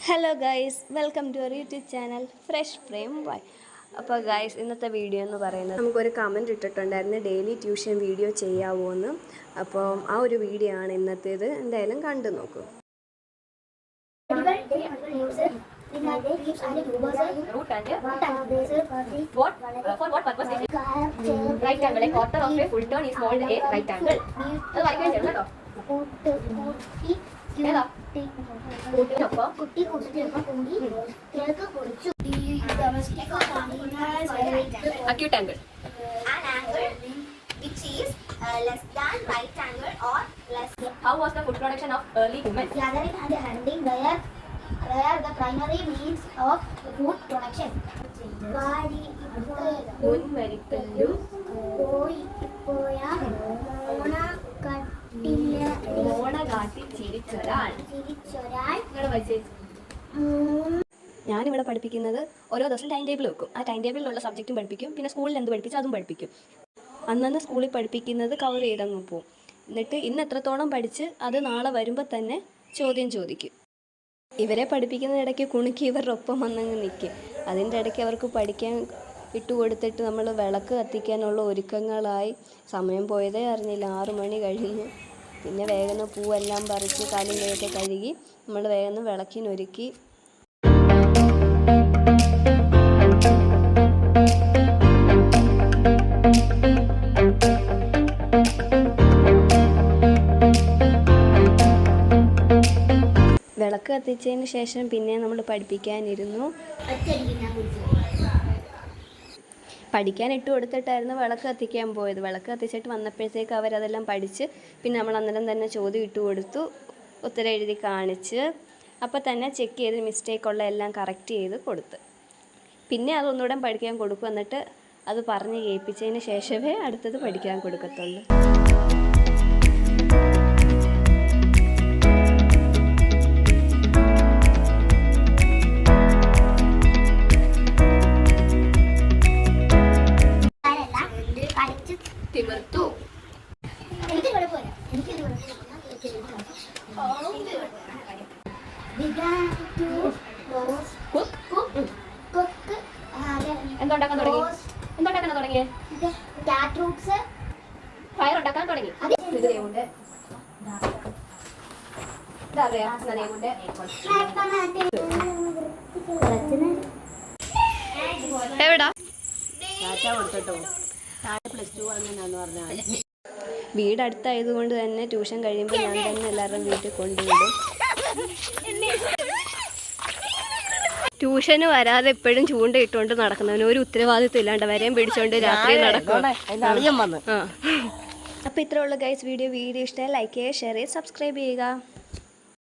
Hello guys, welcome to our YouTube channel fresh frame boy. അപ്പോൾ guys, ഇന്നത്തെ video എന്ന് പറയുന്നത് നമുക്കൊരു കമൻറ്റ് ഇട്ടിട്ടുണ്ടായിരുന്നു ഡെയിലി ട്യൂഷൻ വീഡിയോ ചെയ്യാവോ എന്ന്. അപ്പോൾ ആ ഒരു വീഡിയോ ആണ് ഇന്നത്തേത്. എന്തായാലും കണ്ടു നോക്കൂ. Acute angle. An angle which is less than right angle or less. How was the food production of early humans? Gathering and hunting were the primary means of food production. ഞാനിവിടെ പഠിപ്പിക്കുന്നത് ഓരോ ദിവസം time table വെക്കും. ആ time ടേബിളിലുള്ള സബ്ജക്റ്റും പഠിപ്പിക്കും, പിന്നെ സ്കൂളിൽ എന്ത് പഠിപ്പിച്ചു അതും പഠിപ്പിക്കും. അന്നന്ന് സ്കൂളിൽ പഠിപ്പിക്കുന്നത് കവർ ചെയ്തങ്ങ് പോവും. എന്നിട്ട് ഇന്ന് എത്രത്തോളം പഠിച്ച് അത് നാളെ വരുമ്പോൾ തന്നെ ചോദ്യം ചോദിക്കും. ഇവരെ പഠിപ്പിക്കുന്നതിടയ്ക്ക് കുണിക്ക് ഇവരുടെ ഒപ്പം വന്നങ്ങ് നിൽക്കും. അതിൻ്റെ ഇടയ്ക്ക് അവർക്ക് പഠിക്കാൻ ഇട്ടുകൊടുത്തിട്ട് നമ്മൾ വിളക്ക് കത്തിക്കാനുള്ള ഒരുക്കങ്ങളായി. സമയം പോയതേ അറിഞ്ഞില്ല. 6 മണി കഴിഞ്ഞു. പിന്നെ വേഗം പൂവെല്ലാം പറിച്ച് കാലും കൈയൊക്കെ കഴുകി നമ്മൾ വേഗം വിളക്കിനൊരുക്കി. വിളക്ക് കത്തിച്ചതിന് ശേഷം പിന്നെ നമ്മൾ പഠിപ്പിക്കാനിരുന്നു. പഠിക്കാൻ ഇട്ട് കൊടുത്തിട്ടായിരുന്നു വിളക്ക് കത്തിക്കാൻ പോയത്. വിളക്ക് കത്തിച്ചിട്ട് വന്നപ്പോഴത്തേക്ക് അവരതെല്ലാം പഠിച്ച് പിന്നെ നമ്മൾ അന്നേരം തന്നെ ചോദ്യം ഇട്ട് കൊടുത്തു, ഉത്തരം എഴുതി കാണിച്ച്. അപ്പോൾ തന്നെ ചെക്ക് ചെയ്ത് മിസ്റ്റേക്കുള്ള എല്ലാം കറക്റ്റ് ചെയ്ത് കൊടുത്ത്. പിന്നെ അതൊന്നുകൂടെ പഠിക്കാൻ കൊടുക്കും. എന്നിട്ട് അത് പറഞ്ഞ് കേൾപ്പിച്ചതിന് ശേഷമേ അടുത്തത് പഠിക്കാൻ കൊടുക്കത്തുള്ളൂ. എന്തുണ്ടാക്കാൻ തുടങ്ങി? ഫയർ ഉണ്ടാക്കാൻ തുടങ്ങി. എവിടാ വീടടുത്തായതുകൊണ്ട് തന്നെ ട്യൂഷൻ കഴിയുമ്പോൾ ഞാൻ തന്നെ എല്ലാവരുടെയും വീട്ടിൽ കൊണ്ടുവിടും. ട്യൂഷന് വരാതെ എപ്പോഴും ചൂണ്ടയിട്ടുകൊണ്ട് നടക്കുന്നവന് ഒരു ഉത്തരവാദിത്വം ഇല്ലാണ്ട് വരെയും പിടിച്ചോണ്ട് രാത്രി നടക്കും. അപ്പോൾ ഇത്രേ ഉള്ളൂ ഗൈസ്. വീഡിയോ ഇഷ്ടമായി ലൈക്ക് ചെയ്യുക, ഷെയർ ചെയ്യുക, സബ്സ്ക്രൈബ് ചെയ്യുക.